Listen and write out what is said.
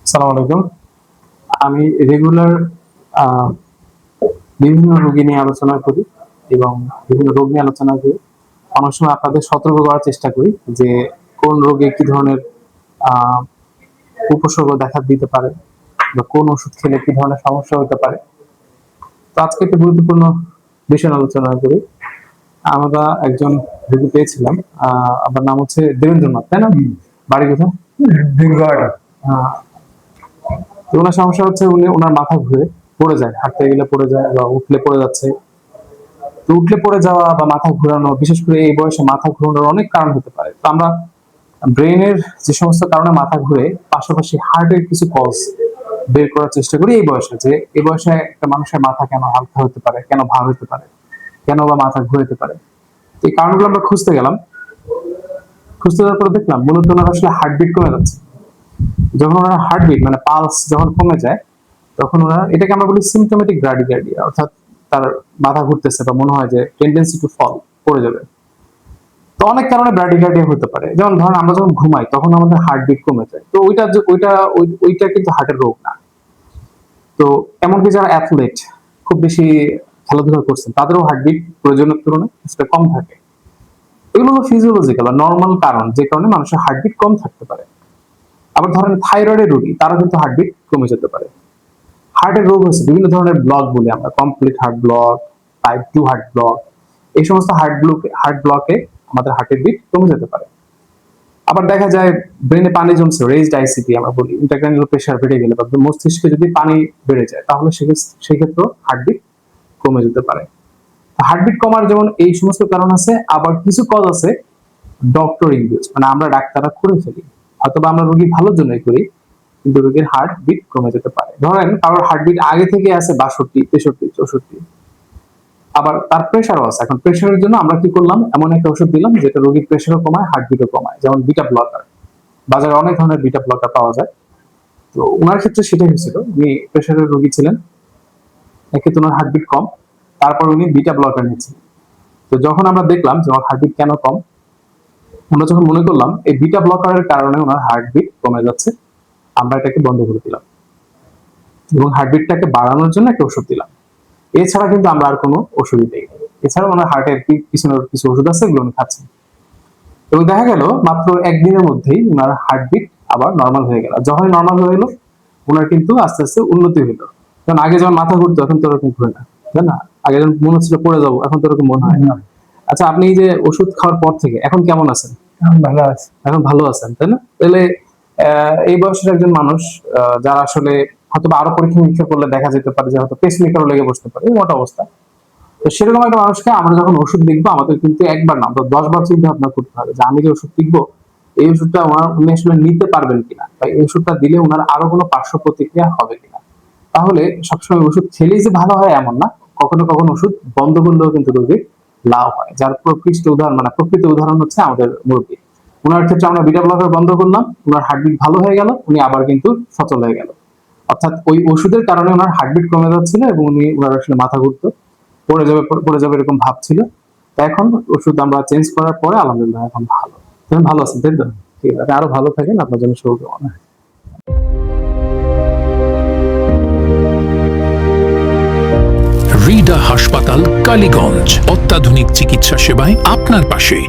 আসসালামু আলাইকুম। আমি রেগুলার বিভিন্ন রোগী নিয়ে আলোচনা করি এবং বিভিন্ন রোগ নিয়ে আলোচনা করি। অনেক সময় আপনাদের সতর্ক করার চেষ্টা করি যে কোন রোগে কি ধরনের আ উপসর্গ দেখা দিতে পারে বা কোন ওষুধ খেলে কি ধরনের সমস্যা হতে পারে। তো আজকে একটা গুরুত্বপূর্ণ বিষয় নিয়ে আলোচনা করি। আমরা একজন রোগী পেয়েছিলাম। আপনার নাম হচ্ছে দেবেন্দ্রনাথ, তাই না? বাড়ি কোথায়? দিনগড়। আ তো উনার সমস্যা হচ্ছে উনার মাথা ঘুরে পড়ে যায়, হাঁটতে গেলে পড়ে যায় বা উঠলে পড়ে যাচ্ছে। তো উঠলে পড়ে যাওয়া বা মাথা ঘুরানো, বিশেষ করে এই বয়সে মাথা ঘুরানোর অনেক কারণ হতে পারে। তো আমরা ব্রেইনের যে সমস্ত কারণে মাথা ঘুরে, পাশাপাশি হার্টের কিছু কজ বের করার চেষ্টা করি এই বয়সে, যে এই বয়সে একটা মানুষের মাথা কেন হালকা হতে পারে, কেন ভার হতে পারে, কেন বা মাথা ঘুরাতে পারে। তো এই কারণগুলো আমরা খুঁজতে গেলাম। খুঁজতে যাওয়ার পরে দেখলাম মূলত ওনার আসলে হার্টবিট কমে যাচ্ছে। যখন ওনার হার্টবিট মানে পালস যখন কমে যায়, তখন ওনার এটাকে আমরা বলি সিম্পটোমেটিক ব্র্যাডিকার্ডিয়া, অর্থাৎ তার মাথা ঘুরতেছে বা মনে হয় যে টেন্ডেন্সি টু ফল, পড়ে যাবে। তো অনেক কারণে ব্র্যাডিকার্ডিয়া হতে পারে। যেমন ধরেন আমরা যখন ঘুমাই তখন আমাদের হার্টবিট কমে যায়। তো ওইটা কিন্তু হার্টের রোগ না। তো এমনকি যারা অ্যাথলেট, খুব বেশি খেলাধুলা করছেন, তাদেরও হার্টবিট প্রয়োজনের তুলনায় কিছুটা কম থাকে। এগুলো হলো ফিজিওলজিক্যাল বা নরমাল কারণ, যে কারণে মানুষের হার্টবিট কম থাকতে পারে। আবার ধরেন থাইরয়েডের রোগী, তারা কিন্তু হার্টবিট কমে যেতে পারে। হার্টের রোগ হচ্ছে বিভিন্ন ধরনের ব্লক বলি আমরা, complete heart block, type 2 heart block. এই সমস্ত হার্ট ব্লকে আমাদের হার্টের বিট কমে যেতে পারে। আবার দেখা যায় ব্রেনে পানি জমছে, রেজড আইসিপি আমরা বলি, ইন্টারক্রানিয়াল প্রেশার বেড়ে গেলে বা মস্তিষ্কে যদি পানি বেড়ে যায়, তাহলে সেক্ষেত্রে হার্টবিট কমে যেতে পারে। হার্টবিট কমার যেমন এই সমস্ত কারণ আছে, আবার কিছু কজ আছে ডক্টর ইনডিউস, মানে আমরা ডাক্তাররা করে ফেলি, অথবা আমরা রোগী ভালোর জন্যই করি, কিন্তু রোগীর হার্টবিট কমে যেতে পারে। ধরেন কারোর হার্টবিট আগে থেকে আছে 62, 63, 64, আবার তার প্রেশারও আছে। এখন প্রেশারের জন্য আমরা কি করলাম, এমন একটা ওষুধ দিলাম যেটা রোগীর প্রেশারও কমায়, হার্টবিটও কমায়, যেমন বিটা ব্লকার। বাজারে অনেক ধরনের বিটা ব্লকার পাওয়া যায়। তো ওনার ক্ষেত্রে সেটাই হয়েছিল, উনি প্রেশারের রোগী ছিলেন, এক্ষেত্রে ওনার হার্টবিট কম, তারপর উনি বিটা ব্লকার নিচ্ছিলেন। তো যখন আমরা দেখলাম যে ওনার হার্টবিট কেন কম, আমরা যখন মনে করলাম এই বিটা ব্লকারের কারণে ওনার হার্টবিট কমে যাচ্ছে, আমরা এটাকে বন্ধ করে দিলাম এবং হার্টবিটটাকে বাড়ানোর জন্য একটা ওষুধ দিলাম। এছাড়া কিন্তু আমরা আর কোনো ওষুধই দেই না। এছাড়াও ওনার হার্টের পিছনের কিছু ওষুধ আছে, এগুলো উনি খাচ্ছেন। এবং দেখা গেল মাত্র একদিনের মধ্যেই ওনার হার্টবিট আবার নর্মাল হয়ে গেল। যখনই নর্মাল হয়ে গেল, ওনার কিন্তু আস্তে আস্তে উন্নতি হইলো। কারণ আগে যেমন মাথা ঘুরতো, এখন তো ওরকম ঘুরে না, তাই না? আগে যেমন মনে হচ্ছিল পড়ে যাবো, এখন তো ওরকম মনে হয় না। আচ্ছা, আপনি এই যে ওষুধ খাওয়ার পর থেকে এখন কেমন আছেন? ভালো আছে। এখন ভালো আছেন, তাই না? তাহলে এই বয়সের একজন মানুষ, যারা আসলে হয়তো আরো পরীক্ষা নিরীক্ষা করলে দেখা যেতে পারে যে হয়তো পেসমেকারও লেগে বসতে পারে, এই মোটা অবস্থা। তো সেরকম একটা মানুষকে আমরা যখন ওষুধ লিখবো, আমাদের কিন্তু একবার না, আমরা 10 বার চিন্তা ভাবনা করতে হবে যে আমি যে ওষুধ লিখবো, এই ওষুধটা উনি আসলে নিতে পারবেন কিনা, বা এই ওষুধটা দিলে ওনার আরো কোনো পার্শ্ব প্রতিক্রিয়া হবে কিনা। তাহলে সবসময় ওষুধ খেলেই যে ভালো হয় এমন না, কখনো কখনো ওষুধ বন্ধ করলেও কিন্তু রোগীর লাভ হয়। যার প্রকৃত উদাহরণ হচ্ছে আমাদের মুরব্বী। ওনার ক্ষেত্রে আমরা বিটা ব্লকার বন্ধ করলাম, ওনার হার্টবিট ভালো হয়ে গেল, উনি আবার কিন্তু সচল হয়ে গেল। অর্থাৎ ওই ওষুধের কারণে ওনার হার্টবিট কমে যাচ্ছিল এবং ওনার আসলে মাথা ঘুরতো, পড়ে যাবে এরকম ভাব ছিল। তো এখন ওষুধ আমরা চেঞ্জ করার পরে আলহামদুলিল্লাহ এখন ভালো। এখন ভালো আছেন, তাই তো? ঠিক আছে, আরো ভালো থাকেন, আপনার জন্য শুভকামনা। হৃদয় হাসপাতাল, কালীগঞ্জ, অত্যাধুনিক চিকিৎসা সেবায় আপনার পাশে।